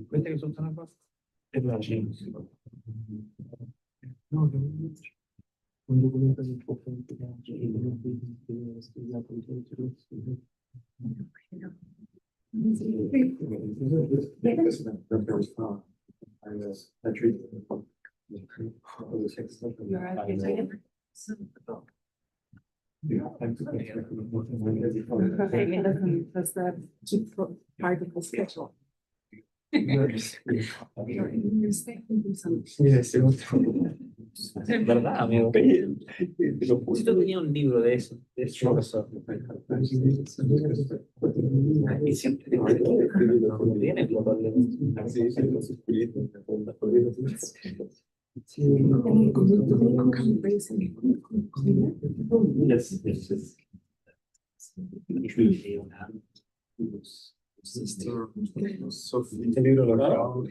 Questa che sono qua? E dove c'è? No, un documento di schedule. ¿Verdad, amigo? Si tú tenías un libro de eso, profesor. Y siempre tiene Este libro lo grabamos.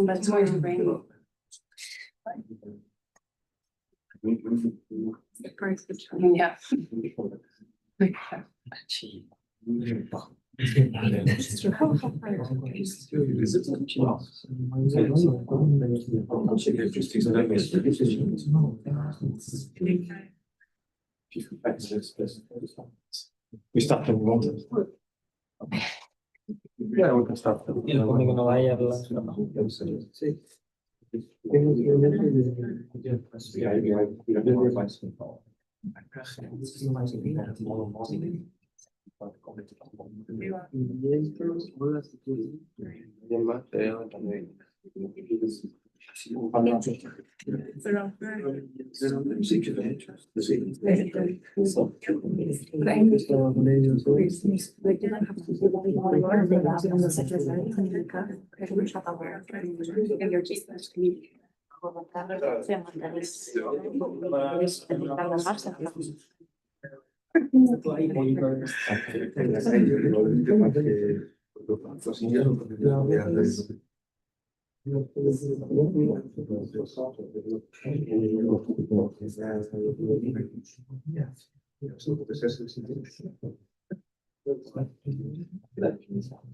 That's why your brain. Yeah. We start from one. Yeah, we can start. Come no vaya sì.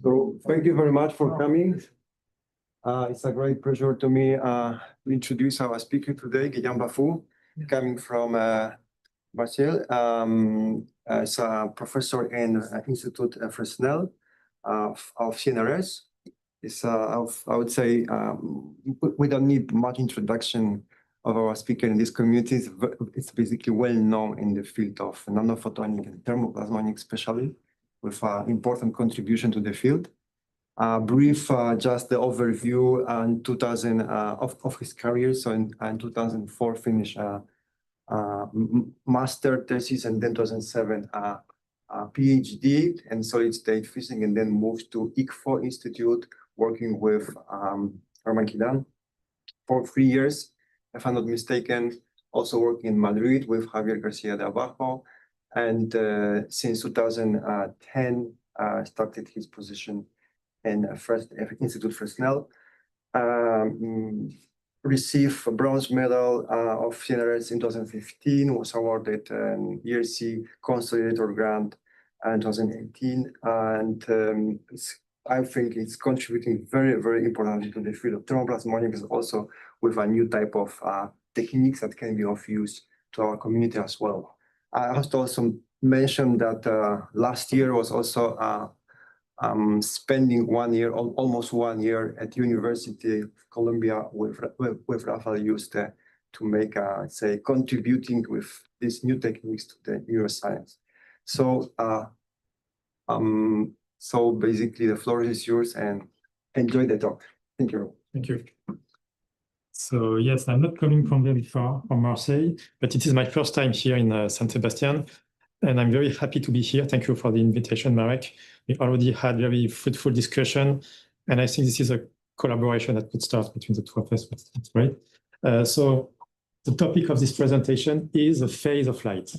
So thank you very much for coming. It's a great pleasure to me to introduce our speaker today, Guillaume Bafou, coming from Marseille. As a professor in Institute Fresnel of CNRS. I would say we don't need much introduction of our speaker in this community. It's basically well known in the field of nanophotonics and thermoplasmonics, especially, with important contribution to the field. Brief, just the overview in 2000 of his career. So in 2004, finished master thesis, and then 2007 PhD in solid state physics, and then moved to ICFO Institute, working with Herman Kidan for 3 years, if I'm not mistaken. Also working in Madrid with Javier Garcia de Abajo, and since 2010 started his position in Institute Fresnel. Received a bronze medal of CNRS in 2015, was awarded an ERC Consolidator Grant in 2018, and I think it's contributing very, very importantly to the field of thermoplasmonics, also with a new type of techniques that can be of use to our community as well. I have to also mention that last year was also spending 1 year, almost 1 year at University of Columbia with Raul used to make, say, contributing with these new techniques to the neuroscience. So, so basically the floor is yours, and enjoy the talk. Thank you. Thank you. So yes, I'm not coming from very far, from Marseille, but it is my first time here in San Sebastian, and I'm very happy to be here. Thank you for the invitation, Marek. We already had very fruitful discussion, and I think this is a collaboration that could start between the two of us. That's great. So the topic of this presentation is the phase of light,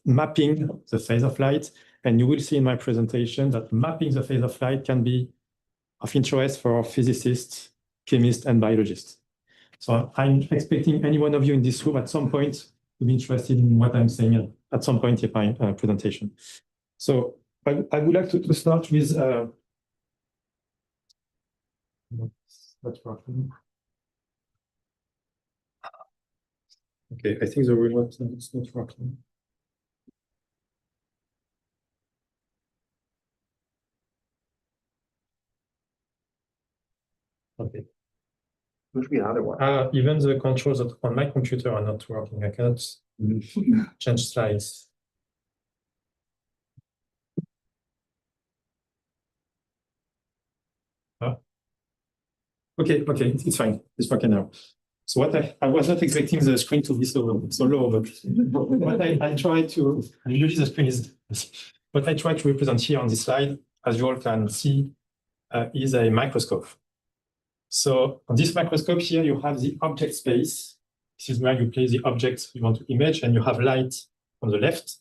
mapping the phase of light, and you will see in my presentation that mapping the phase of light can be of interest for physicists, chemists, and biologists. So I'm expecting any one of you in this room at some point to be interested in what I'm saying at some point in my presentation. So I would like to start with not working. Okay, I think the remote is not working. Okay. Must be another one. Even the controls on my computer are not working. I cannot change slides. Okay, it's fine. It's working now. So what I was not expecting the screen to be so low, but what I try to, usually the screen is, what I try to represent here on this slide, as you all can see, is a microscope. So on this microscope here, you have the object space. This is where you place the objects you want to image, and you have light on the left.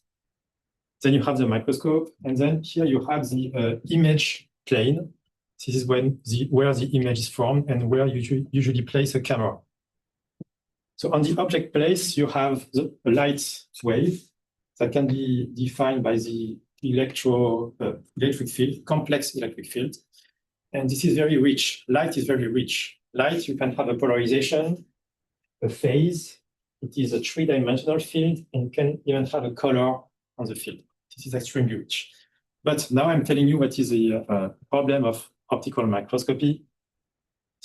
Then you have the microscope, and then here you have the image plane. This is where the image is formed and where you usually place a camera. So on the object place, you have a light wave that can be defined by the electric field, complex electric field. And this is very rich. Light is very rich. Light, you can have a polarization, a phase. It is a three-dimensional field, and you can even have a color on the field. This is extremely rich. But now I'm telling you what is the problem of optical microscopy.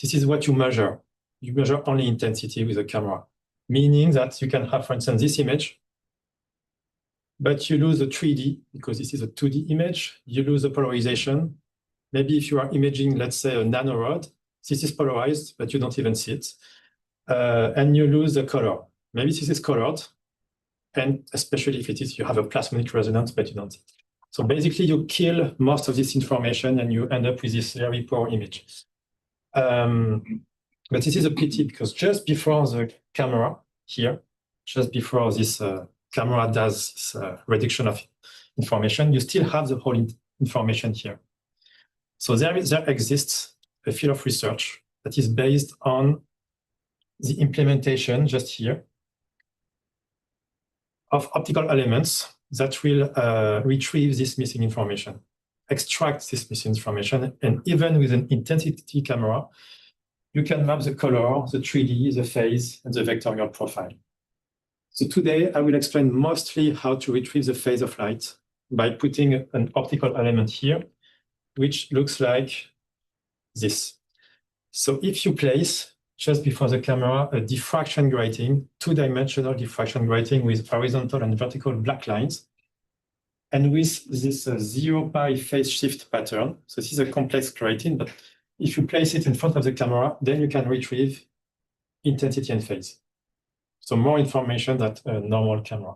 This is what you measure. You measure only intensity with a camera, meaning that you can have, for instance, this image, but you lose the 3D because this is a 2D image. You lose the polarization. Maybe if you are imaging, let's say, a nanorod, this is polarized, but you don't even see it. And you lose the color. Maybe this is colored, and especially if you have a plasmonic resonance, but you don't see it. So basically, you kill most of this information, and you end up with this very poor image. But this is a pity, because just before the camera here, just before this camera does this reduction of information, you still have the whole information here. So there exists a field of research that is based on the implementation, just here, of optical elements that will retrieve this missing information, extract this missing information, and even with an intensity camera, you can map the color, the 3D, the phase, and the vectorial profile. So today, I will explain mostly how to retrieve the phase of light by putting an optical element here, which looks like this. So if you place, just before the camera, a diffraction grating, two-dimensional diffraction grating with horizontal and vertical black lines, and with this 0 pi phase shift pattern. So this is a complex grating, but if you place it in front of the camera, then you can retrieve intensity and phase. So more information than a normal camera.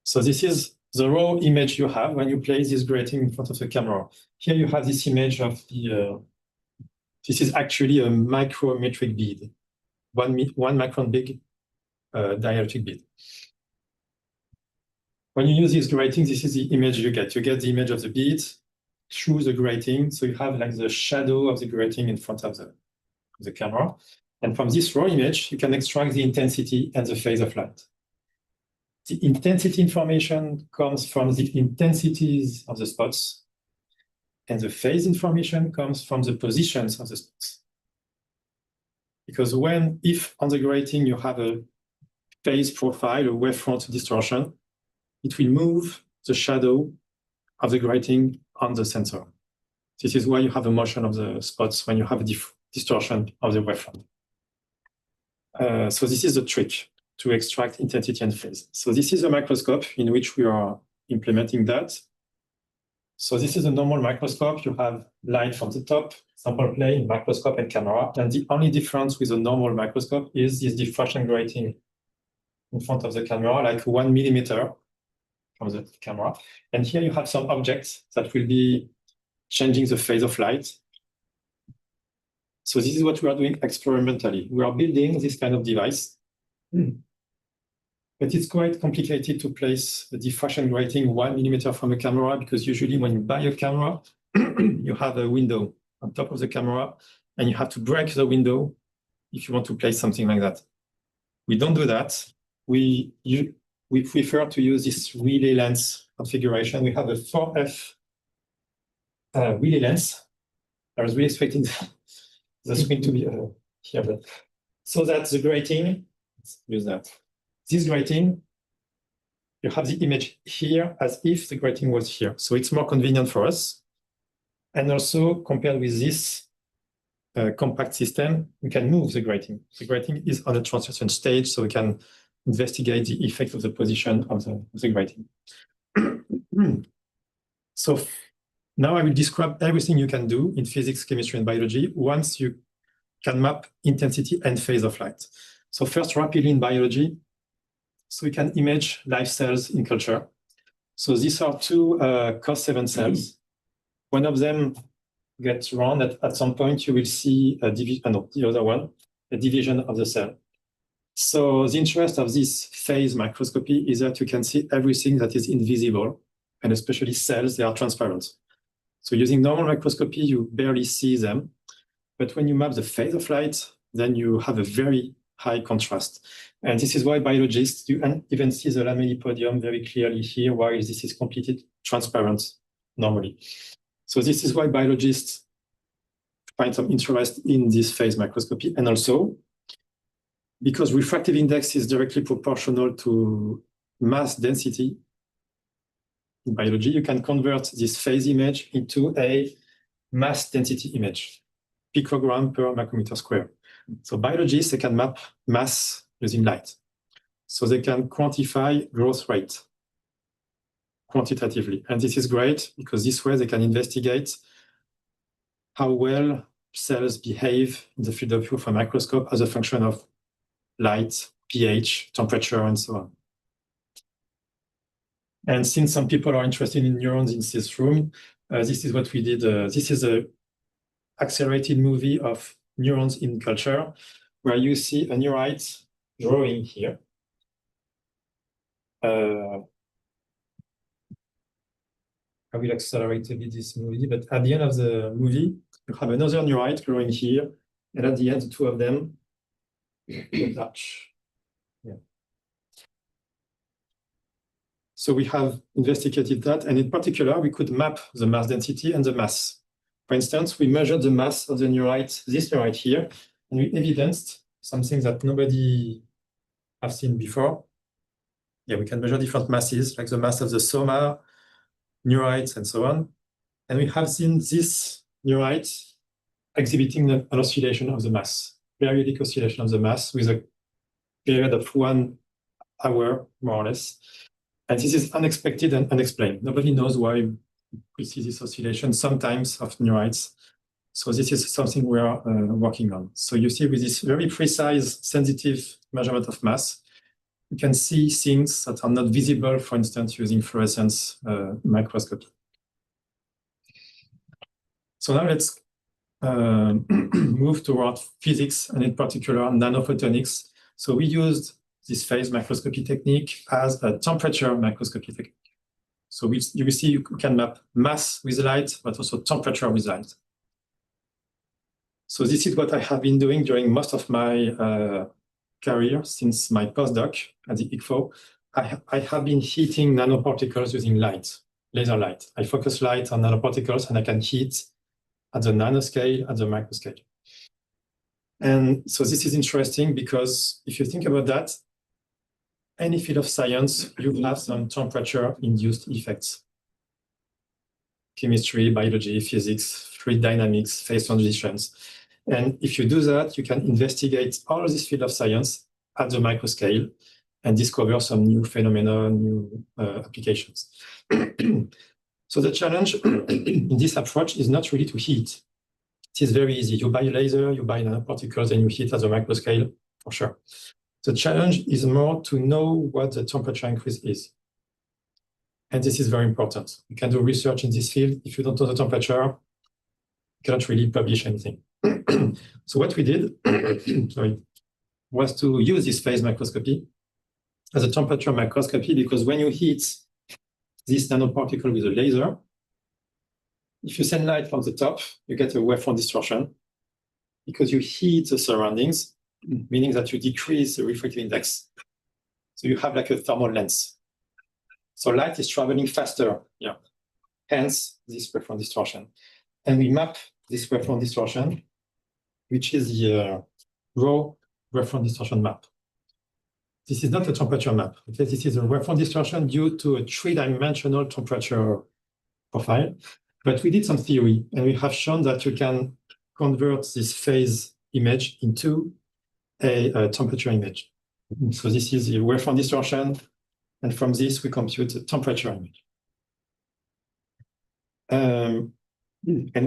So this is the raw image you have when you place this grating in front of the camera. Here you have this image of the, this is actually a micrometric bead, 1 micron big dielectric bead. When you use this grating, this is the image you get. You get the image of the bead through the grating. So you have like the shadow of the grating in front of the camera. And from this raw image, you can extract the intensity and the phase of light. The intensity information comes from the intensities of the spots, and the phase information comes from the positions of the spots. Because if on the grating you have a phase profile, a wavefront distortion, it will move the shadow of the grating on the sensor. This is why you have a motion of the spots when you have a distortion of the wavefront. So this is the trick to extract intensity and phase. So this is a microscope in which we are implementing that. So this is a normal microscope. You have light from the top, sample plane, microscope, and camera. And the only difference with a normal microscope is this diffraction grating in front of the camera, like 1 millimeter from the camera. And here you have some objects that will be changing the phase of light. So this is what we are doing experimentally. We are building this kind of device. But it's quite complicated to place a diffraction grating 1 millimeter from a camera, because usually when you buy a camera, you have a window on top of the camera, and you have to break the window if you want to place something like that. We don't do that. We prefer to use this relay lens configuration. We have a 4F relay lens. I was really expecting the screen to be here, but so that's the grating. Let's use that. This grating, you have the image here as if the grating was here. So it's more convenient for us. And also compared with this compact system, we can move the grating. The grating is on a transition stage, so we can investigate the effect of the position of the grating. So now I will describe everything you can do in physics, chemistry, and biology once you can map intensity and phase of light. So first, rapidly in biology, so we can image live cells in culture. So these are two COS7 cells. One of them gets round. At some point, you will see a division, no, the other one, a division of the cell. So the interest of this phase microscopy is that you can see everything that is invisible, and especially cells, they are transparent. So using normal microscopy, you barely see them. But when you map the phase of light, then you have a very high contrast. And this is why biologists, you can even see the lamellipodium very clearly here, while this is completely transparent normally. So this is why biologists find some interest in this phase microscopy. And also, because refractive index is directly proportional to mass density in biology, you can convert this phase image into a mass density image, picogram per micrometer square. So biologists, they can map mass using light. So they can quantify growth rate quantitatively. And this is great because this way they can investigate how well cells behave in the field of view of a microscope as a function of light, pH, temperature, and so on. And since some people are interested in neurons in this room, this is what we did. This is an accelerated movie of neurons in culture, where you see a neurite growing here. I will accelerate a bit this movie, but at the end of the movie, you have another neurite growing here, and at the end, the two of them will touch. Yeah. So we have investigated that, and in particular, we could map the mass density and the mass. For instance, we measured the mass of the neurite, this neurite here, and we evidenced something that nobody has seen before. Yeah, we can measure different masses, like the mass of the soma, neurites, and so on. And we have seen this neurite exhibiting an oscillation of the mass, periodic oscillation of the mass with a period of 1 hour, more or less. And this is unexpected and unexplained. Nobody knows why we see this oscillation sometimes of neurites. So this is something we are working on. So you see with this very precise, sensitive measurement of mass, you can see things that are not visible, for instance, using fluorescence microscopy. So now let's move toward physics, and in particular, nanophotonics. So we used this phase microscopy technique as a temperature microscopy technique. So you will see you can map mass with light, but also temperature with light. So this is what I have been doing during most of my career since my postdoc at the ICFO. I have been heating nanoparticles using light, laser light. I focus light on nanoparticles, and I can heat at the nanoscale, at the microscale. And so this is interesting because if you think about that, any field of science, you have some temperature-induced effects. Chemistry, biology, physics, fluid dynamics, phase transitions. And if you do that, you can investigate all of this field of science at the microscale and discover some new phenomena, new applications. So the challenge in this approach is not really to heat. It is very easy. You buy a laser, you buy nanoparticles, and you heat at the microscale, for sure. The challenge is more to know what the temperature increase is. And this is very important. You can do research in this field. If you don't know the temperature, you cannot really publish anything. So what we did was to use this phase microscopy as a temperature microscopy, because when you heat this nanoparticle with a laser, if you send light from the top, you get a wavefront distortion because you heat the surroundings, meaning that you decrease the refractive index. So you have like a thermal lens. So light is traveling faster, yeah. Hence this wavefront distortion. And we map this wavefront distortion, which is the raw wavefront distortion map. This is not a temperature map. Okay? This is a wavefront distortion due to a three-dimensional temperature profile. But we did some theory, and we have shown that you can convert this phase image into a temperature image. So this is the wavefront distortion, and from this we compute the temperature image. And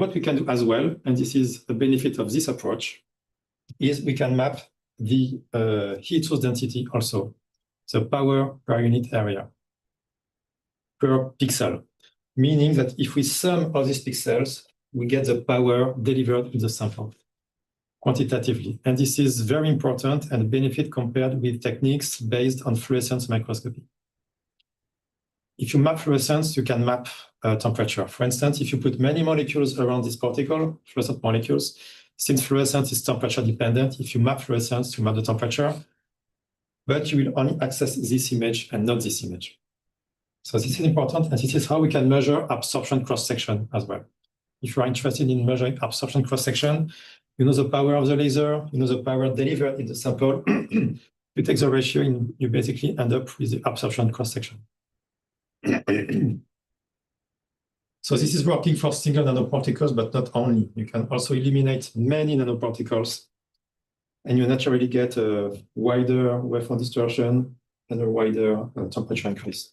what we can do as well, and this is a benefit of this approach, is we can map the heat source density also, so power per unit area, per pixel, meaning that if we sum all these pixels, we get the power delivered in the sample quantitatively. And this is very important and a benefit compared with techniques based on fluorescence microscopy. If you map fluorescence, you can map temperature. For instance, if you put many molecules around this particle, fluorescent molecules, since fluorescence is temperature dependent, if you map fluorescence, you map the temperature, but you will only access this image and not this image. So this is important, and this is how we can measure absorption cross-section as well. If you are interested in measuring absorption cross-section, you know the power of the laser, you know the power delivered in the sample. You take the ratio, and you basically end up with the absorption cross-section. So this is working for single nanoparticles, but not only. You can also eliminate many nanoparticles, and you naturally get a wider wavefront distortion and a wider temperature increase.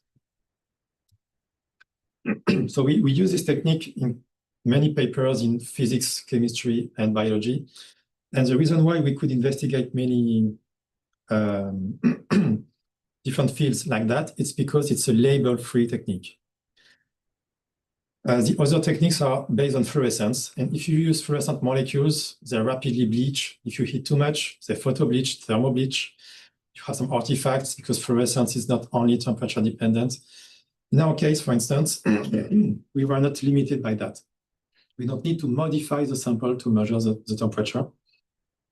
So we use this technique in many papers in physics, chemistry, and biology. And the reason why we could investigate many different fields like that, it's because it's a label-free technique. The other techniques are based on fluorescence. And if you use fluorescent molecules, they rapidly bleach. If you heat too much, they photo-bleach, thermo-bleach. You have some artifacts because fluorescence is not only temperature dependent. In our case, for instance, we were not limited by that. We don't need to modify the sample to measure the temperature.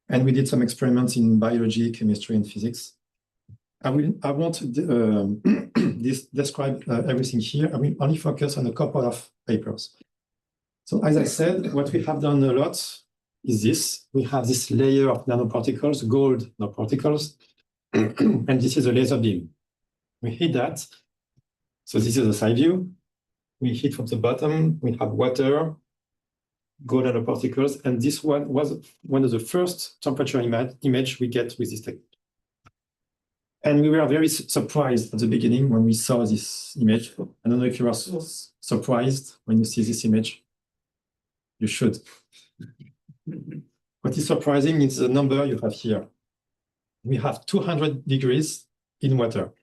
And we did some experiments in biology, chemistry, and physics. I won't describe everything here. I will only focus on a couple of papers. So as I said, what we have done a lot is this. We have this layer of nanoparticles, gold nanoparticles, and this is a laser beam. We hit that. So this is a side view. We hit from the bottom. We have water, gold nanoparticles, and this one was one of the first temperature image we get with this technique. And we were very surprised at the beginning when we saw this image. I don't know if you are surprised when you see this image. You should. What is surprising is the number you have here. We have 200 degrees in water.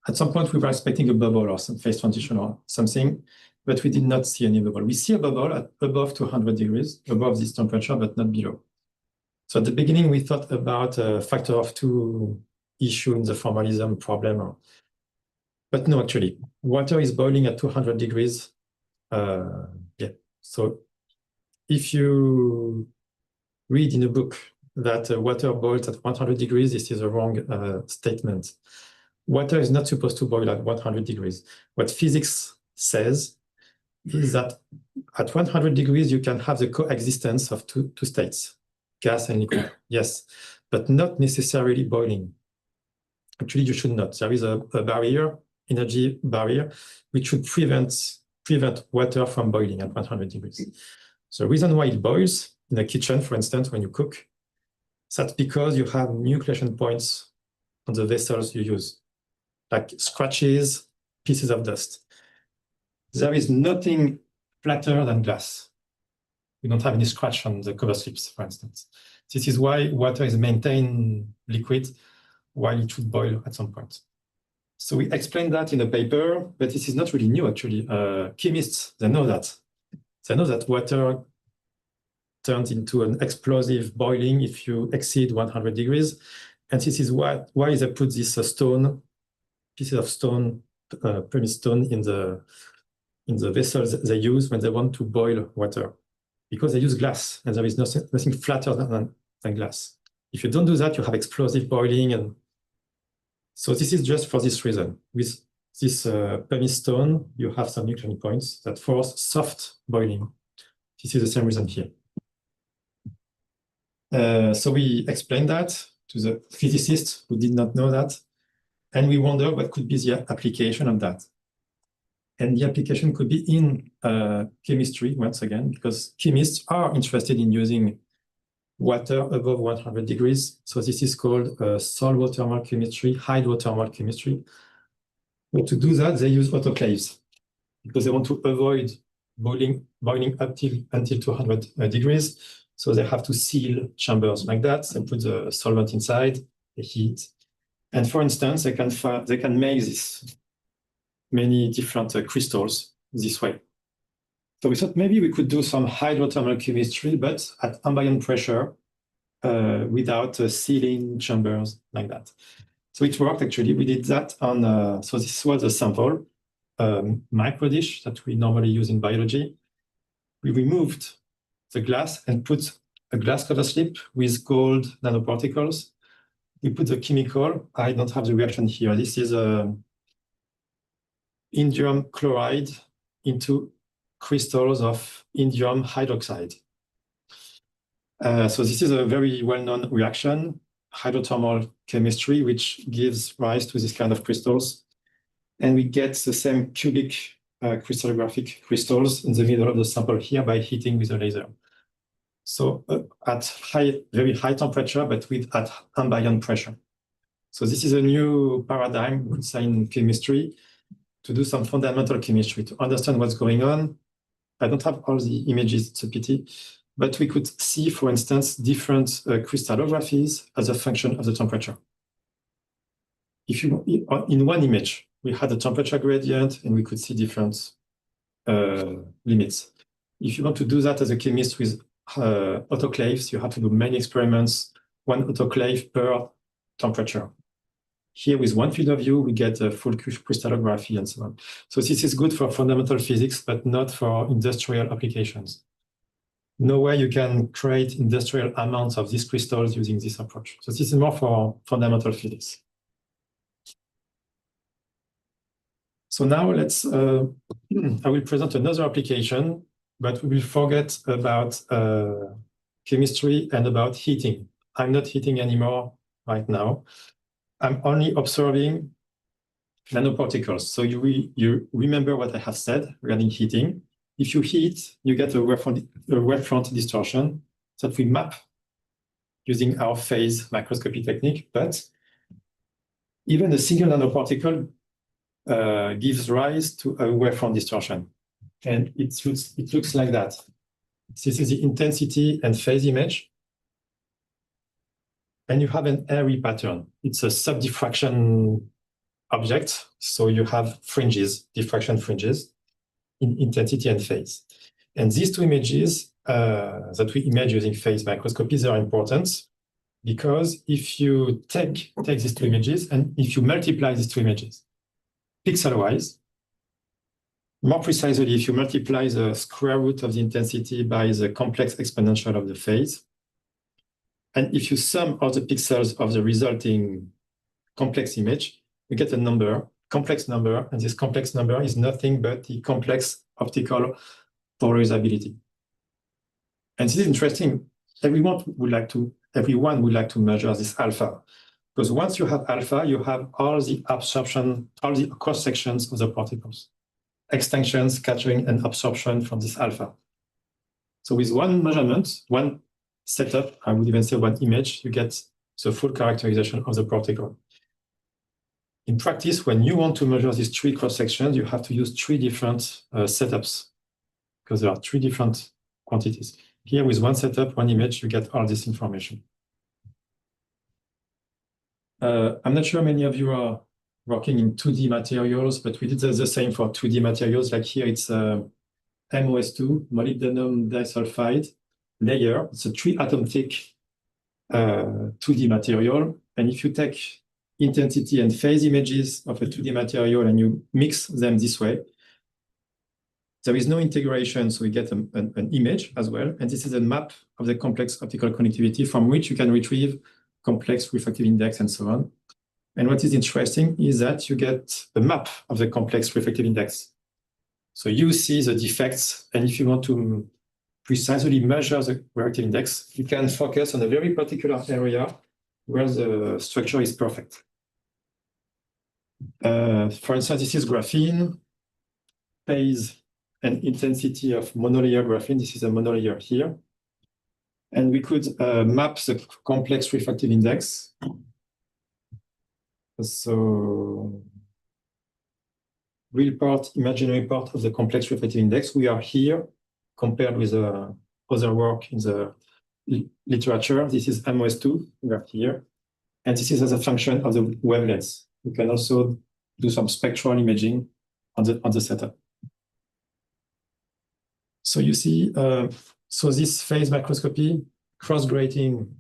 At some point, we were expecting a bubble or some phase transition or something, but we did not see any bubble. We see a bubble at above 200 degrees, above this temperature, but not below. So at the beginning, we thought about a factor of 2 issue in the formalism problem. But no, actually, water is boiling at 200 degrees. Yeah. So if you read in a book that water boils at 100 degrees, this is a wrong statement. Water is not supposed to boil at 100 degrees. What physics says is that at 100 degrees, you can have the coexistence of two states, gas and liquid. Yes, but not necessarily boiling. Actually, you should not. There is a barrier, energy barrier, which should prevent water from boiling at 100 degrees. So the reason why it boils in a kitchen, for instance, when you cook, that's because you have nucleation points on the vessels you use, like scratches, pieces of dust. There is nothing flatter than glass. We don't have any scratch on the cover slips, for instance. This is why water is maintained liquid while it should boil at some point. So we explained that in a paper, but this is not really new, actually. Chemists, they know that. They know that water turns into an explosive boiling if you exceed 100 degrees. And this is why they put this pieces of stone, premise stone in the in the vessels they use when they want to boil water, because they use glass, and there is nothing flatter than glass. If you don't do that, you have explosive boiling. And so this is just for this reason. With this pumice stone, you have some nuclear points that force soft boiling. This is the same reason here. So we explained that to the physicists who did not know that. And we wonder what could be the application of that. And the application could be in chemistry, once again, because chemists are interested in using water above 100 degrees. So this is called solvothermal chemistry, hydrothermal chemistry. But to do that, they use autoclaves because they want to avoid boiling up until 200 degrees. So they have to seal chambers like that and put the solvent inside, the heat. And for instance, they can make this many different crystals this way. So we thought maybe we could do some hydrothermal chemistry, but at ambient pressure without sealing chambers like that. So it worked actually. We did that on, so this was a sample, micro dish that we normally use in biology. We removed the glass and put a glass cover slip with gold nanoparticles. We put the chemical. I don't have the reaction here. This is indium chloride into crystals of indium hydroxide. So this is a very well-known reaction, hydrothermal chemistry, which gives rise to this kind of crystals. And we get the same cubic crystallographic crystals in the middle of the sample here by heating with a laser. So at very high temperature, but at ambient pressure. So this is a new paradigm, we could say, in chemistry, to do some fundamental chemistry, to understand what's going on. I don't have all the images, it's a pity, but we could see, for instance, different crystallographies as a function of the temperature. If you, in one image, we had a temperature gradient and we could see different limits. If you want to do that as a chemist with autoclaves, you have to do many experiments, one autoclave per temperature. Here with one field of view, we get a full crystallography and so on. So this is good for fundamental physics, but not for industrial applications. No way you can create industrial amounts of these crystals using this approach. So this is more for fundamental physics. So now let's, I will present another application, but we will forget about chemistry and about heating. I'm not heating anymore right now. I'm only observing nanoparticles. So you remember what I have said regarding heating. If you heat, you get a wavefront distortion that we map using our phase microscopy technique. But even a single nanoparticle gives rise to a wavefront distortion. And it looks like that. This is the intensity and phase image. And you have an airy pattern. It's a sub-diffraction object. So you have fringes, diffraction fringes in intensity and phase. And these two images that we image using phase microscopy are important because if you take these two images and if you multiply these two images pixel-wise, more precisely, if you multiply the square root of the intensity by the complex exponential of the phase, and if you sum all the pixels of the resulting complex image, you get a number, complex number, and this complex number is nothing but the complex optical polarizability. And this is interesting. Everyone would like to measure this alpha, because once you have alpha, you have all the absorption, all the cross sections of the particles, extinction, scattering, and absorption from this alpha. So with one measurement, one setup, I would even say one image, you get the full characterization of the particle. In practice, when you want to measure these three cross sections, you have to use three different setups because there are three different quantities. Here, with one setup, one image, you get all this information. I'm not sure many of you are working in 2D materials, but we did the same for 2D materials. Like here, it's MOS2, molybdenum disulfide layer. It's a 3-atom thick 2D material. And if you take intensity and phase images of a 2D material and you mix them this way, There is no integration, so we get an image as well. And this is a map of the complex optical connectivity from which you can retrieve complex refractive index and so on. And what is interesting is that you get a map of the complex refractive index. So you see the defects, and if you want to precisely measure the refractive index, you can focus on a very particular area where the structure is perfect. For instance, this is graphene, phase and intensity of monolayer graphene. This is a monolayer here. And we could map the complex refractive index. So real part, imaginary part of the complex refractive index. We are here compared with other work in the literature. This is MOS2, we are here. And this is as a function of the wavelengths. We can also do some spectral imaging on the setup. So you see, so this phase microscopy, cross-grating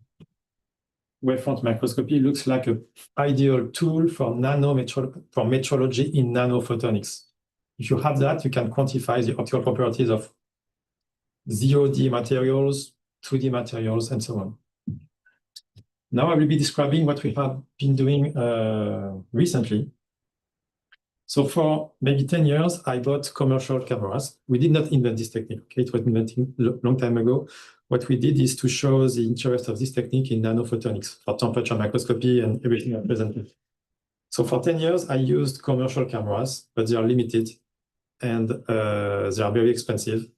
wavefront microscopy looks like an ideal tool for metrology in nanophotonics. If you have that, you can quantify the optical properties of 0D materials, 2D materials, and so on. Now I will be describing what we have been doing recently. So for maybe 10 years, I bought commercial cameras. We did not invent this technique. Okay? It was invented a long time ago. What we did is to show the interest of this technique in nanophotonics for temperature microscopy and everything I presented. So for 10 years, I used commercial cameras, but they are limited and they are very expensive.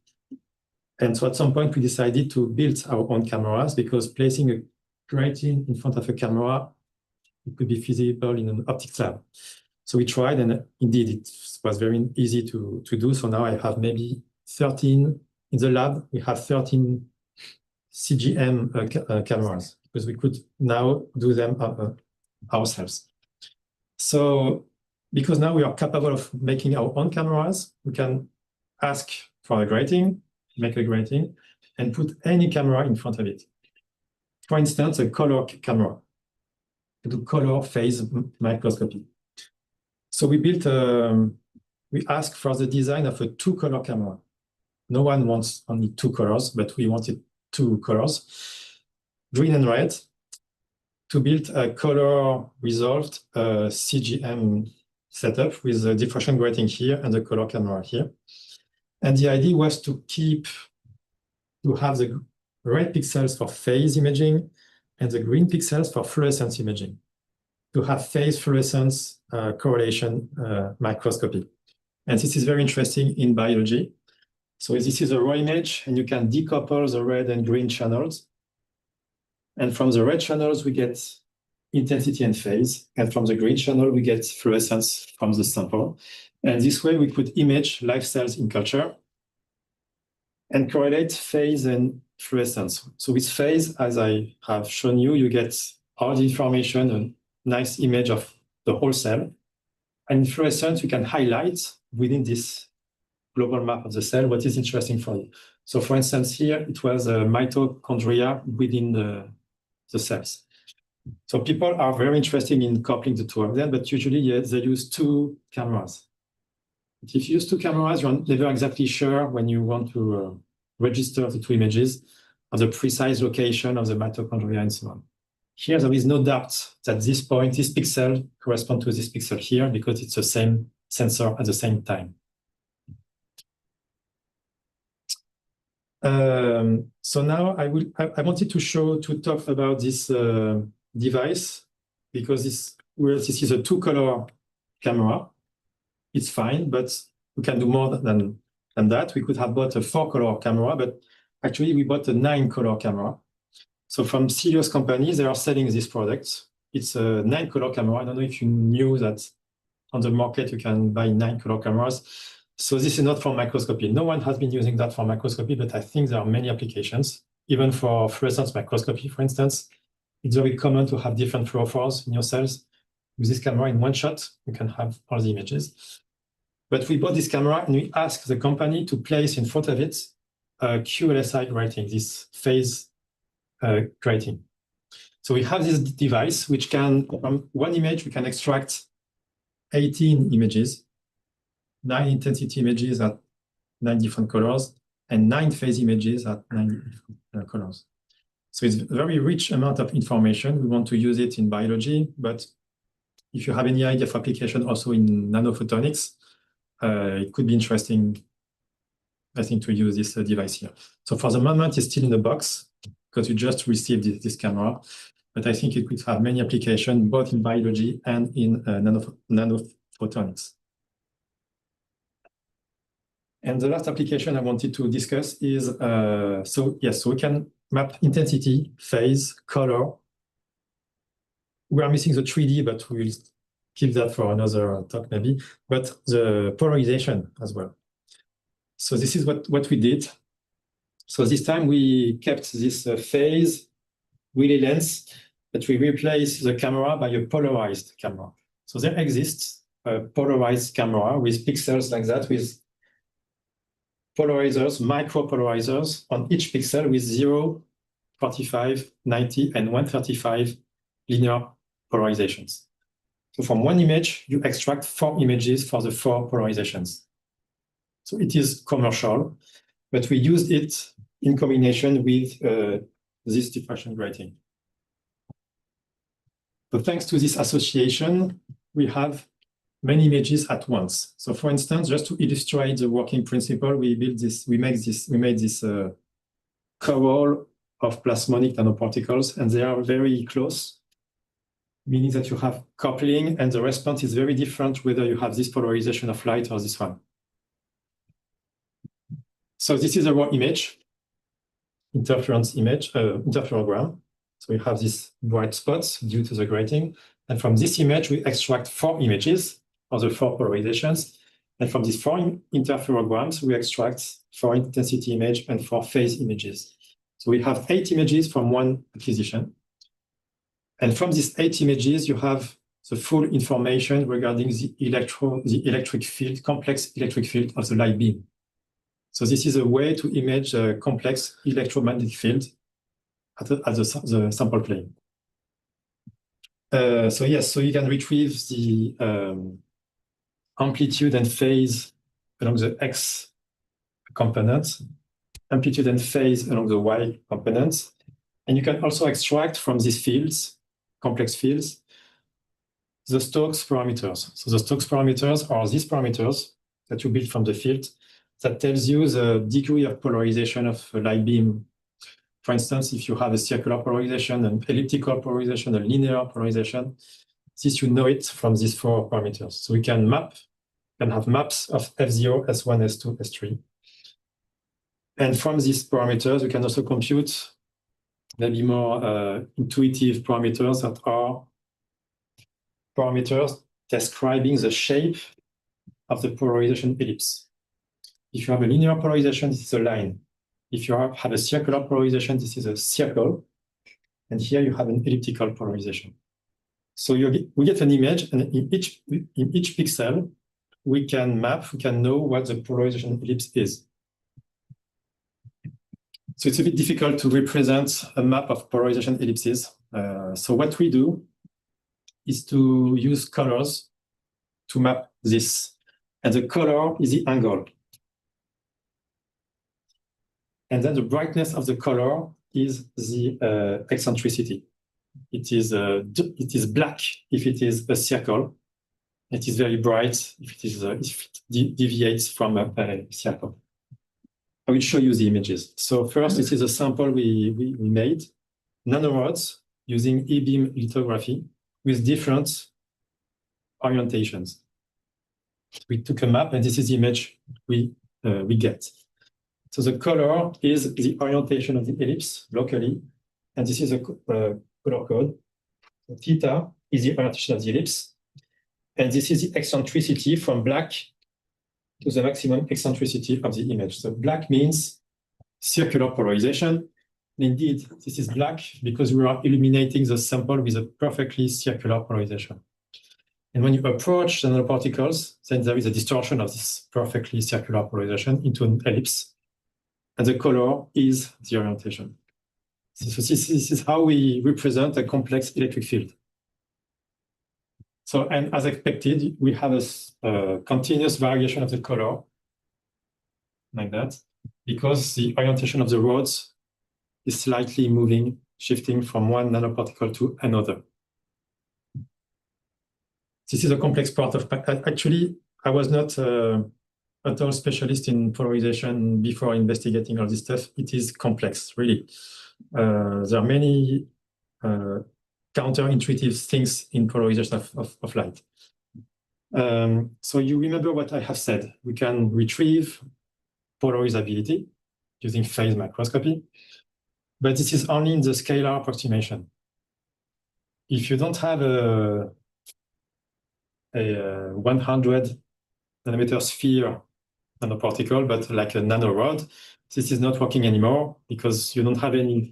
And so at some point, we decided to build our own cameras because placing a grating in front of a camera, it could be feasible in an optics lab. So we tried, and indeed, it was very easy to do. So now I have maybe 13 in the lab. We have 13 CGM cameras because we could now do them ourselves. So because now we are capable of making our own cameras, we can ask for a grating, make a grating, and put any camera in front of it. For instance, a color camera to do color phase microscopy. So we built, we asked for the design of a 2-color camera. No one wants only 2 colors, but we wanted 2 colors, green and red, to build a color resolved CGM setup with a diffraction grating here and the color camera here. And the idea was to have the red pixels for phase imaging and the green pixels for fluorescence imaging, to have phase fluorescence correlation microscopy. And this is very interesting in biology. So this is a raw image, and you can decouple the red and green channels. And from the red channels, we get intensity and phase. And from the green channel, we get fluorescence from the sample. And this way, we could image live cells in culture and correlate phase and fluorescence. So with phase, as I have shown you, you get all the information, a nice image of the whole cell. And in fluorescence, you can highlight within this global map of the cell what is interesting for you. So for instance, here, it was a mitochondria within the cells. So people are very interested in coupling the two of them, but usually they use 2 cameras. But if you use 2 cameras, you're never exactly sure when you want to register the 2 images of the precise location of the mitochondria and so on. Here, there is no doubt that this point, this pixel, corresponds to this pixel here because it's the same sensor at the same time. So now I wanted to talk about this device because this is a 2-color camera. It's fine, but we can do more than that. We could have bought a 4-color camera, but actually we bought a 9-color camera. So from serious companies, they are selling this product. It's a 9-color camera. I don't know if you knew that on the market you can buy 9-color cameras. So this is not for microscopy. No one has been using that for microscopy, but I think there are many applications. Even for fluorescence microscopy, for instance, it's very common to have different fluorophores in your cells. With this camera in one shot, you can have all the images. But we bought this camera and we asked the company to place in front of it a QLSI grating, this phase grating. So we have this device which can, from one image, we can extract 18 images, 9 intensity images at 9 different colors, and 9 phase images at 9 different colors. So it's a very rich amount of information. We want to use it in biology, but if you have any idea of application also in nanophotonics, it could be interesting, I think, to use this device here. So for the moment, it's still in the box because we just received this camera, but I think it could have many applications both in biology and in nanophotonics. And the last application I wanted to discuss is, so we can map intensity, phase, color. We are missing the 3D, but we'll keep that for another talk maybe, but the polarization as well. So this is what we did. So this time we kept this phase Willy lens, but we replaced the camera by a polarized camera. So there exists a polarized camera with pixels like that, with polarizers, micro-polarizers on each pixel with 0, 45, 90, and 135 linear polarizations. So from one image, you extract 4 images for the 4 polarizations. So it is commercial, but we used it in combination with this diffraction grating. So thanks to this association, we have many images at once. So for instance, just to illustrate the working principle, we made this cowl of plasmonic nanoparticles, and they are very close, meaning that you have coupling and the response is very different whether you have this polarization of light or this one. So this is a raw image, interference image, interferogram. So we have these bright spots due to the grating. And from this image, we extract 4 images of the 4 polarizations. And from these 4 interferograms, we extract 4 intensity image and 4 phase images. So we have 8 images from one acquisition. And from these 8 images, you have the full information regarding the electric field, complex electric field of the light beam. So this is a way to image a complex electromagnetic field at the sample plane. So yes, so you can retrieve the amplitude and phase along the X component, amplitude and phase along the Y components. And you can also extract from these fields, complex fields, the Stokes parameters. So the Stokes parameters are these parameters that you build from the field that tells you the degree of polarization of a light beam. For instance, if you have a circular polarization, an elliptical polarization, a linear polarization, this you know it from these 4 parameters. So we can have maps of F0, S1, S2, S3. And from these parameters, we can also compute maybe more intuitive parameters that are parameters describing the shape of the polarization ellipse. If you have a linear polarization, this is a line. If you have a circular polarization, this is a circle. And here you have an elliptical polarization. So we get an image, and in each pixel, we can know what the polarization ellipse is. So it's a bit difficult to represent a map of polarization ellipses. So what we do is to use colors to map this. And the color is the angle. And then the brightness of the color is the eccentricity. It is black if it is a circle. It is very bright if it deviates from a circle. I will show you the images. So first, this is a sample we made, nanorods using e-beam lithography with different orientations. We took a map, and this is the image we get. So the color is the orientation of the ellipse locally, and this is a color code. So theta is the orientation of the ellipse, and this is the eccentricity from black to the maximum eccentricity of the image. So black means circular polarization. Indeed, this is black because we are illuminating the sample with a perfectly circular polarization. And when you approach the nanoparticles, then there is a distortion of this perfectly circular polarization into an ellipse. And the color is the orientation. So this is how we represent a complex electric field. So, and as expected, we have a continuous variation of the color like that, because the orientation of the rods is slightly moving, shifting from one nanoparticle to another. This is a complex part of, actually, I was not at all specialist in polarization before investigating all this stuff. It is complex, really. There are many counterintuitive things in polarization of light. So you remember what I have said. We can retrieve polarizability using phase microscopy, but this is only in the scalar approximation. If you don't have a 100 nanometer sphere nanoparticle, but like a nanorod, this is not working anymore because you don't have only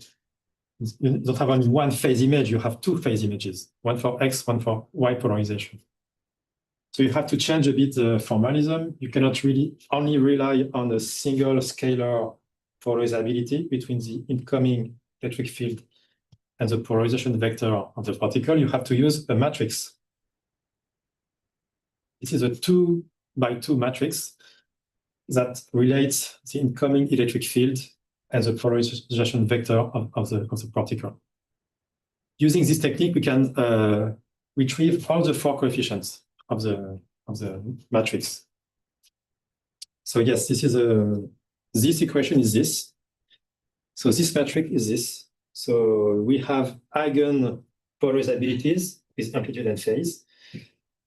one phase image, you have two phase images, one for X, one for Y polarization. So you have to change a bit the formalism. You cannot really only rely on a single scalar polarizability between the incoming electric field and the polarization vector of the particle. You have to use a matrix. This is a 2 by 2 matrix that relates the incoming electric field and the polarization vector of the particle. Using this technique, we can retrieve all the 4 coefficients of the matrix. So yes, this is this equation is this. So this matrix is this. So we have eigen polarizabilities with amplitude and phase,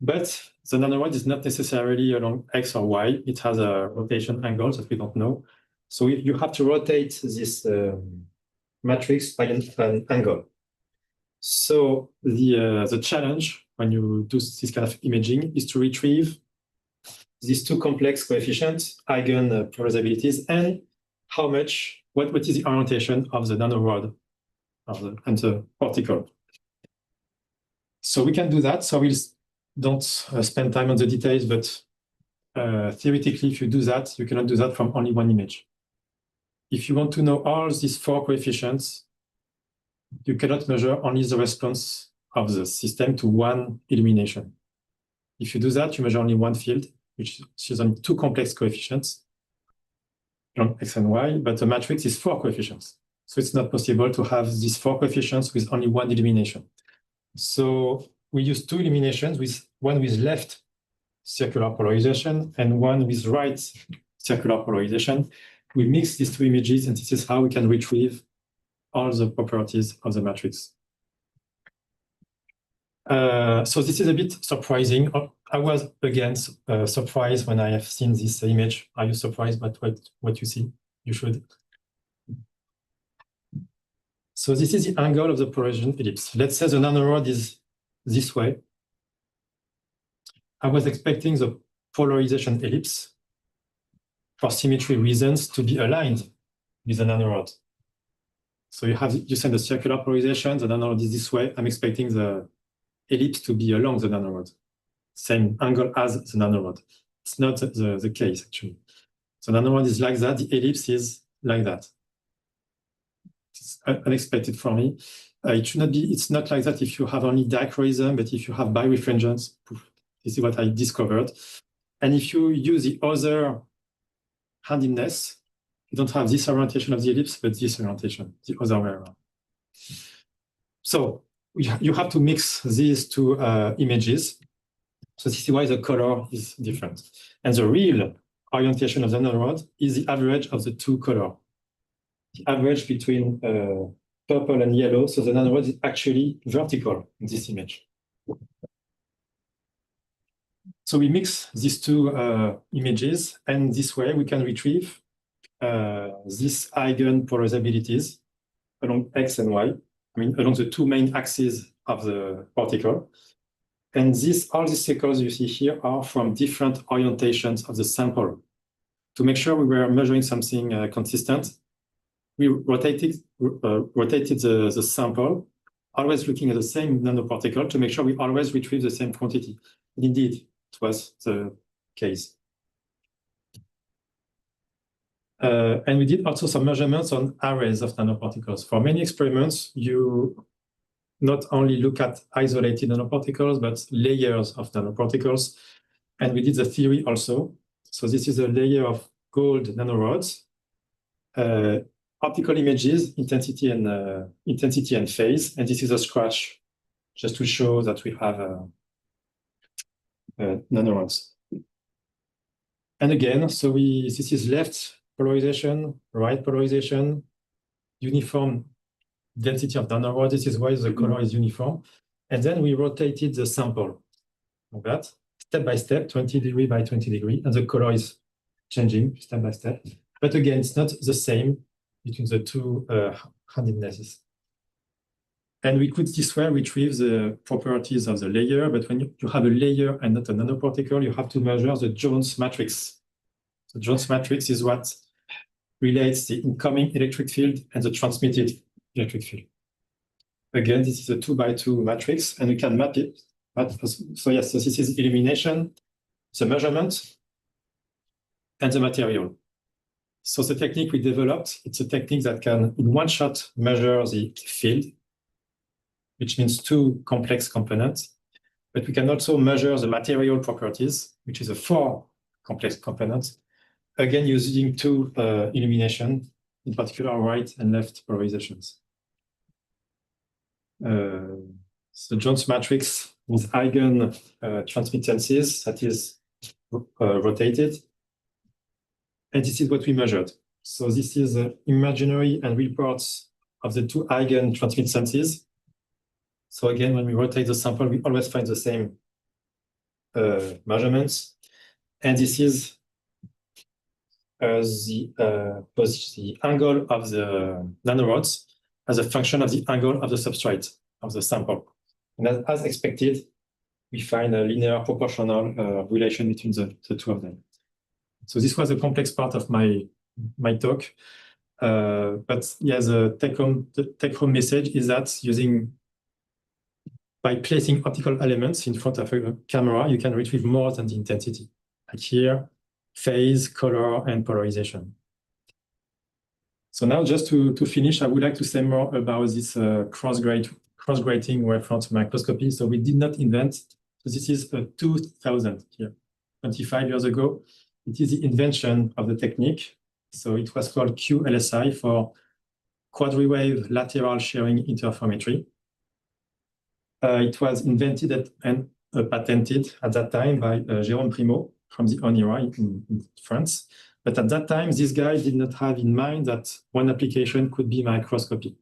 but the nanorod is not necessarily along X or Y. It has a rotation angle that we don't know. So you have to rotate this matrix by an angle. So the challenge when you do this kind of imaging is to retrieve these 2 complex coefficients, eigen polarizabilities, and how much, what is the orientation of the nanorod and the particle. So we can do that. So we'll don't spend time on the details, but theoretically, if you do that, you cannot do that from only one image. If you want to know all these 4 coefficients, you cannot measure only the response of the system to one illumination. If you do that, you measure only one field, which is only 2 complex coefficients, along X and Y, but the matrix is 4 coefficients. So it's not possible to have these 4 coefficients with only one illumination. So we use 2 illuminations, with one with left circular polarization and one with right circular polarization. We mix these 2 images, and this is how we can retrieve all the properties of the matrix. So this is a bit surprising. I was again surprised when I have seen this image. Are you surprised by what you see? You should. So this is the angle of the polarization ellipse. Let's say the nanorod is this way. I was expecting the polarization ellipse, for symmetry reasons, to be aligned with the nanorod. So you send a circular polarization, the nanorod is this way. I'm expecting the ellipse to be along the nanorod, same angle as the nanorod. It's not the case, actually. So nanorod is like that, the ellipse is like that. It's unexpected for me. It should not be, it's not like that if you have only dichroism, but if you have birefringence, this is what I discovered. And if you use the other handedness, you don't have this orientation of the ellipse, but this orientation, the other way around. So you have to mix these 2 images. So this is why the color is different. And the real orientation of the nanorod is the average of the 2 colors. The average between purple and yellow. So the nanorod is actually vertical in this image. So we mix these 2 images, and this way we can retrieve these eigen polarizabilities along X and Y, I mean, along the 2 main axes of the particle. And all these circles you see here are from different orientations of the sample. To make sure we were measuring something consistent, we rotated the sample, always looking at the same nanoparticle to make sure we always retrieve the same quantity. And indeed, it was the case. And we did also some measurements on arrays of nanoparticles. For many experiments, you not only look at isolated nanoparticles, but layers of nanoparticles. And we did the theory also. So this is a layer of gold nanorods, optical images, intensity and phase. And this is a scratch just to show that we have nanorods. And again, so this is left polarization, right polarization, uniform density of nanorods. This is why the color is uniform. And then we rotated the sample like that, step by step, 20 degree by 20 degree, and the color is changing step by step. But again, it's not the same between the two handednesses. And we could this way retrieve the properties of the layer, but when you have a layer and not a nanoparticle, you have to measure the Jones matrix. The Jones matrix is what relates the incoming electric field and the transmitted electric field. Again, this is a 2x2 matrix, and we can map it. So yes, so this is illumination, the measurement, and the material. So the technique we developed, it's a technique that can, in one shot, measure the field, which means two complex components. But we can also measure the material properties, which is a 4 complex components, again, using two illumination, in particular right and left polarizations. So Jones matrix with eigen transmittances that is rotated. And this is what we measured. So this is imaginary and real parts of the two eigen transmittances. So again, when we rotate the sample, we always find the same measurements. And this is the angle of the nanorods as a function of the angle of the substrate of the sample. And as expected, we find a linear proportional relation between the two of them. So this was a complex part of my talk. But yeah, the take-home message is that by placing optical elements in front of a camera, you can retrieve more than the intensity. Like here, phase, color, and polarization. So now just to finish, I would like to say more about this cross-grating wavefront microscopy. So we did not invent, so this is 2000 here, 25 years ago. It is the invention of the technique. So it was called QLSI for quadri-wave lateral sharing interferometry. It was invented and patented at that time by Jérôme Primeau from the ONIRA in France. But at that time, this guy did not have in mind that one application could be microscopy.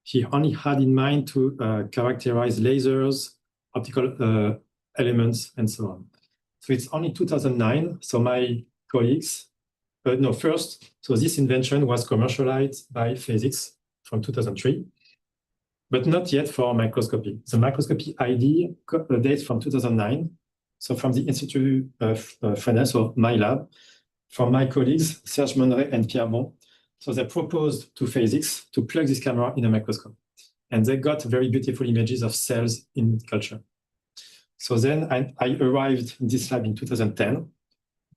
He only had in mind to characterize lasers, optical elements, and so on. So it's only 2009. So my colleagues, so this invention was commercialized by physics from 2003, but not yet for microscopy. The microscopy idea dates from 2009. So from the Institut Fresnel, so my lab, from my colleagues, Serge Monneret and Pierre Bon. So they proposed to physics to plug this camera in a microscope. And they got very beautiful images of cells in culture. So then I arrived in this lab in 2010.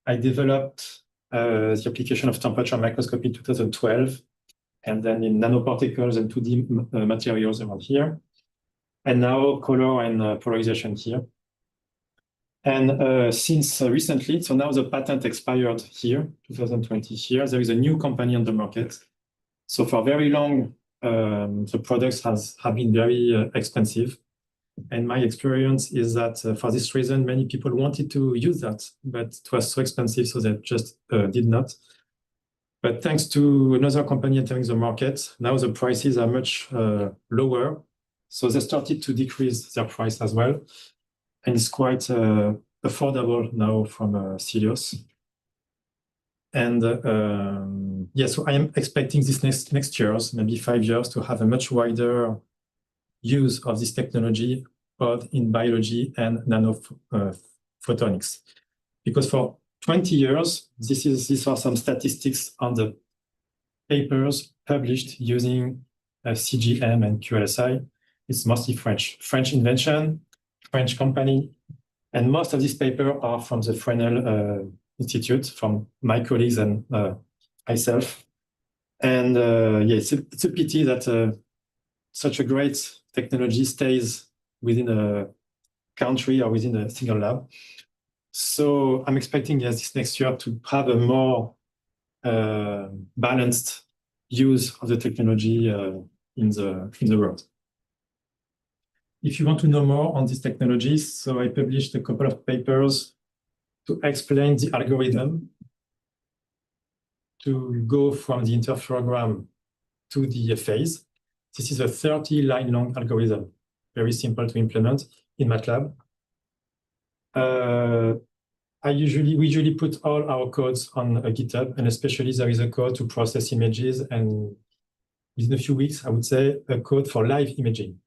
I developed the application of temperature microscopy in 2012, and then in nanoparticles and 2D materials around here. And now color and polarization here. And since recently, so now the patent expired here, 2020 here, there is a new company on the market. So for very long, the products have been very expensive. And my experience is that for this reason, many people wanted to use that, but it was so expensive, so they just did not. But thanks to another company entering the market, now the prices are much lower. So they started to decrease their price as well. And it's quite affordable now from Cilios. And so I am expecting this next years, maybe 5 years, to have a much wider use of this technology, both in biology and nanophotonics. Because for 20 years, these are some statistics on the papers published using CGM and QLSI. It's mostly French invention, French company, and most of these papers are from the Fresnel Institute, from my colleagues and myself. And it's a pity that such a great technology stays within a country or within a single lab. So I'm expecting, yes, this next year to have a more balanced use of the technology in the world. If you want to know more on these technologies, so I published a couple of papers to explain the algorithm to go from the interferogram to the phase. This is a 30-line long algorithm, very simple to implement in MATLAB. We usually put all our codes on GitHub, and especially there is a code to process images, and within a few weeks, I would say, a code for live imaging.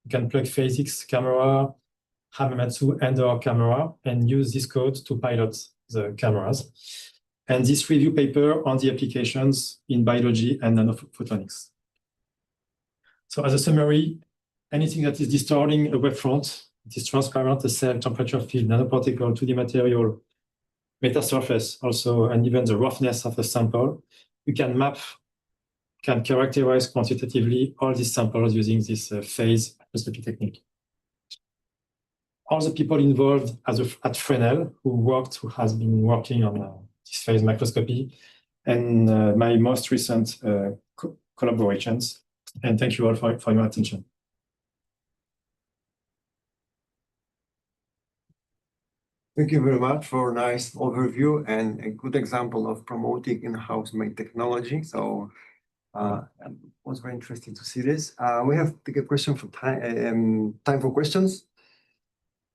You can plug PhasX camera, Hamamatsu and/or camera, and use this code to pilot the cameras. And this review paper on the applications in biology and nanophotonics. So as a summary, anything that is distorting a wavefront, it is transparent, a cell, temperature field, nanoparticle, 2D material, metasurface also, and even the roughness of the sample, you can characterize quantitatively all these samples using this phase microscopy technique. All the people involved at Fresnel who has been working on this phase microscopy, and my most recent collaborations. And thank you all for your attention. Thank you very much for a nice overview and a good example of promoting in-house made technology. So it was very interesting to see this. We have to take a question for time for questions.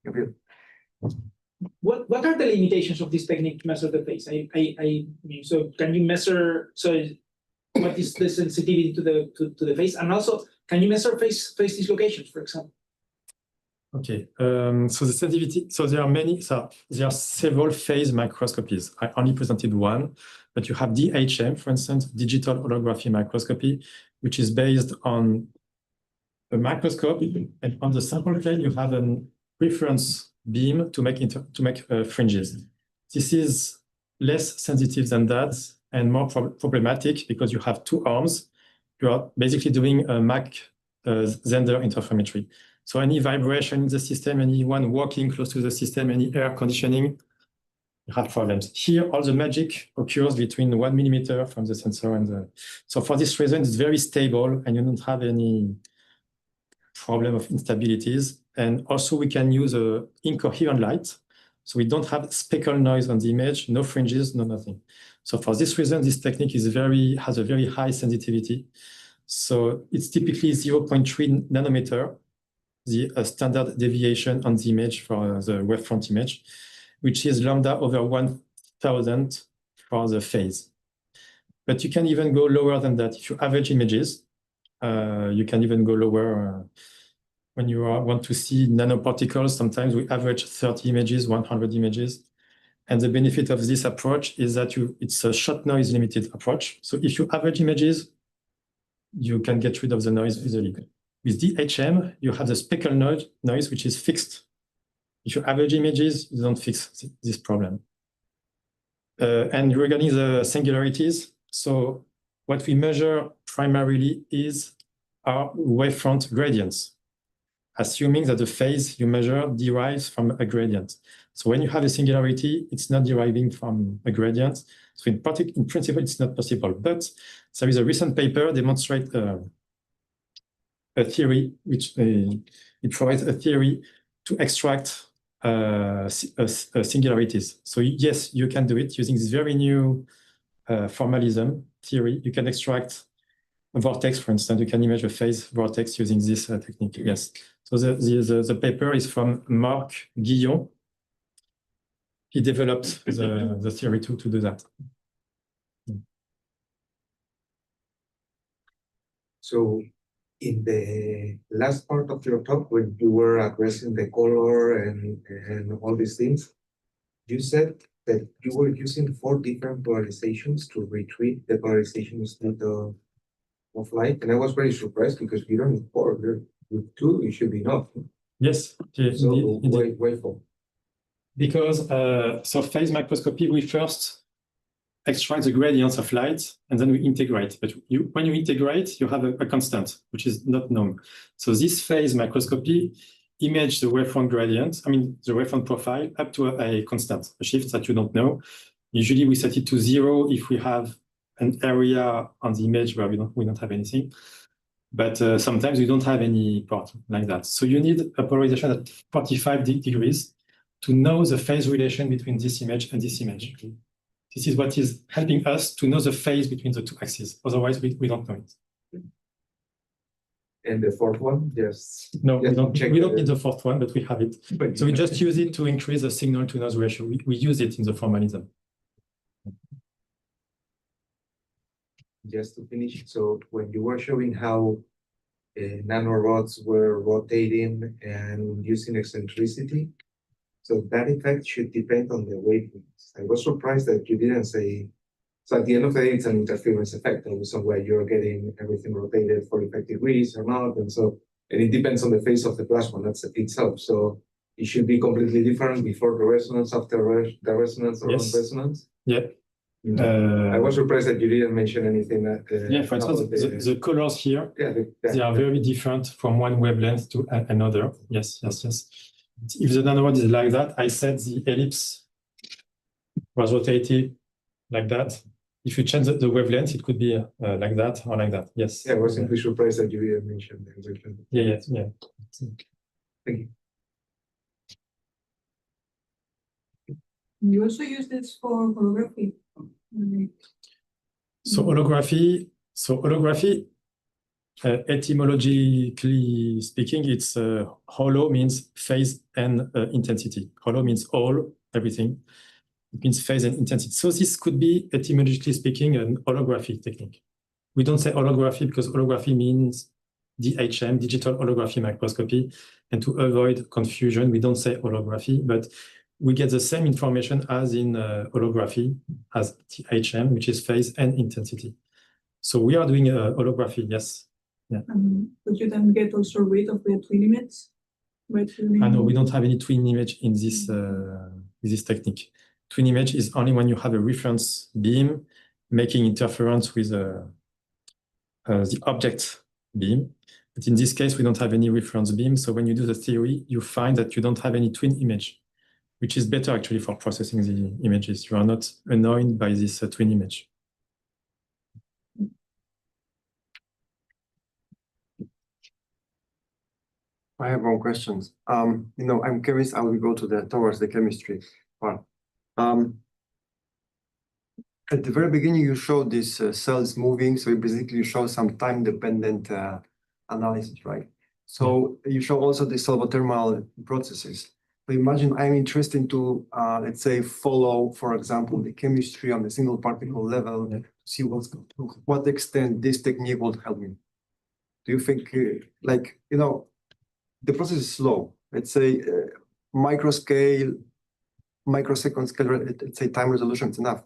Gabriel. What are the limitations of this technique to measure the phase? I mean, so can you measure? So what is the sensitivity to the phase, and also can you measure phase dislocations, for example? Okay, so the sensitivity. So there are many. So there are several phase microscopies. I only presented one, but you have DHM, for instance, digital holography microscopy, which is based on a microscope, and on the sample plane you have a reference beam to make fringes. This is less sensitive than that and more problematic because you have two arms. You are basically doing a Mach-Zehnder interferometry. So any vibration in the system, anyone walking close to the system, any air conditioning, you have problems. Here, all the magic occurs between 1 millimeter from the sensor and the. So for this reason, it's very stable and you don't have any problem of instabilities. And also we can use a incoherent light. So we don't have speckle noise on the image, no fringes, no nothing. So for this reason, this technique has a very high sensitivity. So it's typically 0.3 nanometer, the standard deviation on the image for the wavefront image, which is lambda over 1000 for the phase. But you can even go lower than that. If you average images, you can even go lower. When you want to see nanoparticles, sometimes we average 30 images, 100 images. And the benefit of this approach is that it's a shot noise limited approach. So if you average images, you can get rid of the noise easily. With DHM, you have the speckle noise, which is fixed. If you average images, you don't fix this problem. And regarding the singularities, so what we measure primarily are wavefront gradients, assuming that the phase you measure derives from a gradient. So when you have a singularity, it's not deriving from a gradient. So in principle, it's not possible. But there is a recent paper demonstrate a theory, which it provides a theory to extract singularities. So yes, you can do it using this very new formalism theory. You can extract a vortex, for instance. You can image a phase vortex using this technique. Yes. So the paper is from Marc Guillon. He developed the theory to do that. So in the last part of your talk, when you were addressing the color and all these things, you said that you were using 4 different polarizations to retrieve the polarization state of light. And I was very surprised because you don't need 4. With 2, it should be enough. Yes. So why 4? Because so phase microscopy, we first extract the gradients of light and then we integrate. But when you integrate, you have a constant, which is not known. So this phase microscopy image the wavefront gradient, I mean, the wavefront profile up to a constant, a shift that you don't know. Usually we set it to 0 if we have an area on the image where we don't have anything. But sometimes we don't have any part like that. So you need a polarization at 45 degrees to know the phase relation between this image and this image. This is what is helping us to know the phase between the two axes. Otherwise, we don't know it. And the fourth one, yes. No, Yes, we don't need the fourth one, but we have it. So we just use it to increase the signal to noise ratio. We use it in the formalism. Just to finish, so when you were showing how nanorods were rotating and using eccentricity, so that effect should depend on the wavelengths. I was surprised that you didn't say, so at the end of the day, it's an interference effect. Somewhere you're getting everything rotated 45 degrees or not, and it depends on the phase of the plasma itself. So it should be completely different before the resonance, after the resonance, or Yes. on resonance. Yeah. I was surprised that you didn't mention anything. Yeah, for instance, the colors here, they are very different from one wavelength to another. Yes. If the nanorod is like that, I said the ellipse was rotated like that. If you change the wavelength, it could be like that or like that. Yes. Yeah, I was simply surprised that you didn't mention that. Yeah. Thank you. You also use this for holography. So holography, etymologically speaking, it's holo means phase and intensity. Holo means all, everything. It means phase and intensity. So this could be, etymologically speaking, an holography technique. We don't say holography because holography means DHM, digital holography microscopy. And to avoid confusion, we don't say holography, but we get the same information as in holography, as DHM, which is phase and intensity. So we are doing holography, yes. Yeah. Would you then get also rid of the twin images? No, we don't have any twin image in this technique. Twin image is only when you have a reference beam making interference with the object beam. But in this case, we don't have any reference beam. So when you do the theory, you find that you don't have any twin image, which is better actually for processing the images. You are not annoyed by this twin image. I have one question. I'm curious how we go towards the chemistry part. At the very beginning, you showed these cells moving, so you basically show some time-dependent analysis, right? So you show also the salvothermal processes. So imagine I'm interested to, let's say, follow, for example, the chemistry on the single particle level, to see to what extent this technique would help me. Do you think, the process is slow? Let's say microscale, microsecond scale, let's say time resolution is enough.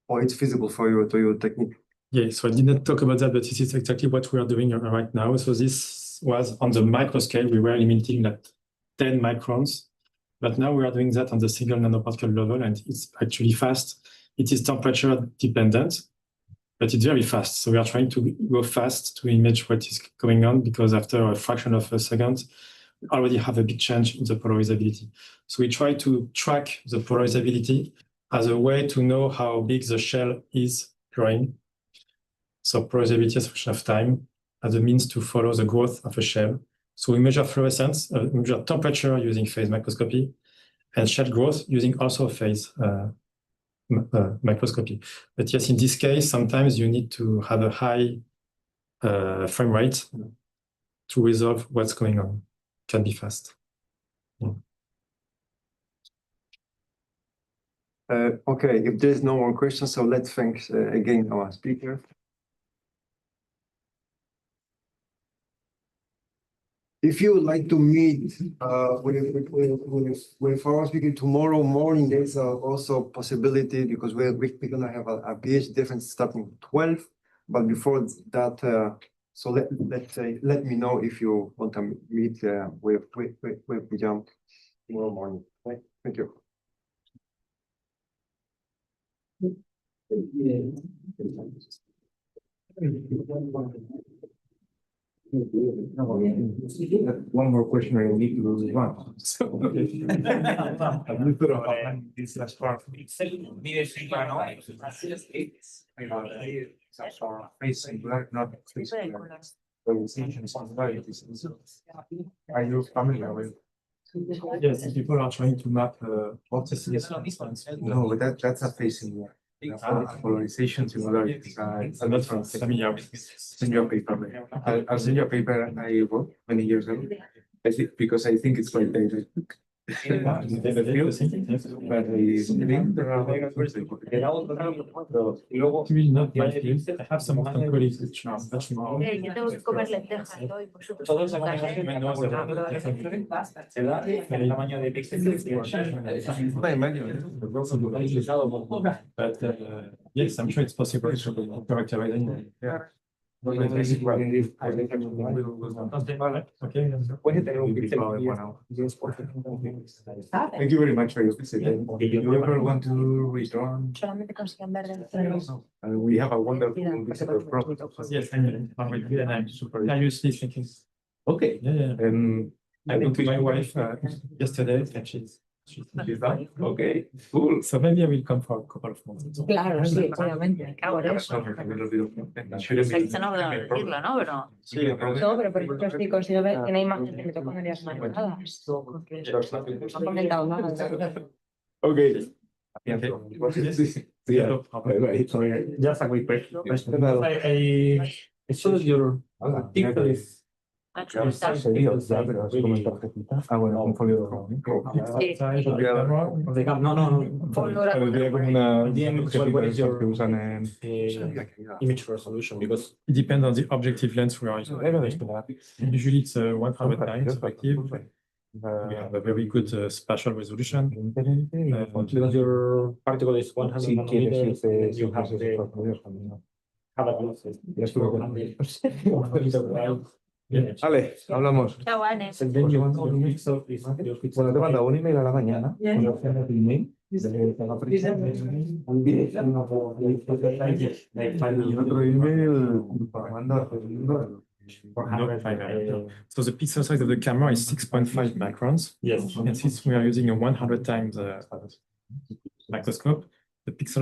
Or it's feasible for your technique? Yeah, so I did not talk about that, but this is exactly what we are doing right now. So this was on the microscale. We were limiting at 10 microns, but now we are doing that on the single nanoparticle level, and it's actually fast. It is temperature dependent, but it's very fast. So we are trying to go fast to image what is going on, because after a fraction of a second, we already have a big change in the polarizability. So we try to track the polarizability as a way to know how big the shell is growing. So polarizability as a function of time as a means to follow the growth of a shell. So we measure fluorescence, we measure temperature using phase microscopy, and shell growth using also phase microscopy. But yes, in this case, sometimes you need to have a high frame rate to resolve what's going on. It can be fast. Yeah. Okay, if there's no more questions, so let's thank again our speaker. If you would like to meet with our speaker tomorrow morning, there's also a possibility, because we're gonna have a PhD difference starting at 12. But before that, so let me know if you want to meet with Jan tomorrow morning. Okay? Thank you. One more question I need to run. This last part. Facing black, not facing black. Are you familiar with? Yes, people are trying to map vortices. No, but that's a facing black. Polarization similarities. I'm not familiar with this. Send you a paper. I'll send you a paper I wrote many years ago. I think because I think it's quite dated. But I think there are Really not my field. I have some of my colleagues which are much more. Yo tengo que comer lentejas hoy, vosotros Todos en casa. el tamaño de píxeles. But yes, I'm sure it's possible to characterize it. Yeah. Okay. Thank you very much for your visit. If you ever want to return, Solamente consiguen ver dentro. we have a wonderful visitor program. Yes, and I'm super seriously thinking. Okay. Yeah. I went to my wife yesterday and she's done? Okay, cool. so maybe I will come for a couple of months. Claro, sí, obviamente. Por eso. Eso no puedo decirlo, ¿no? Pero. No, pero por ejemplo, sí consigo ver que no hay imágenes de mitocondrias manipuladas. Porque no han comentado nada. Okay. No problem. Sorry, just a quick question. I saw your article is. Ah, bueno, un folio de rojo. Sí. No. Habría como una objetivo que usan en Image resolution because It depends on the objective lens we are using. Usually it's 100 times effective. We have a very good spatial resolution. because your particle is 100 nanometers, you have the Vale, hablamos. Chao, Anne. And then you want to mix up this. Bueno, te mando un email a la mañana. Yeah. Con el email. Y otro email para mandar. So the pixel size of the camera is 6.5 microns. Yes. And since we are using a 100 times microscope, the pixel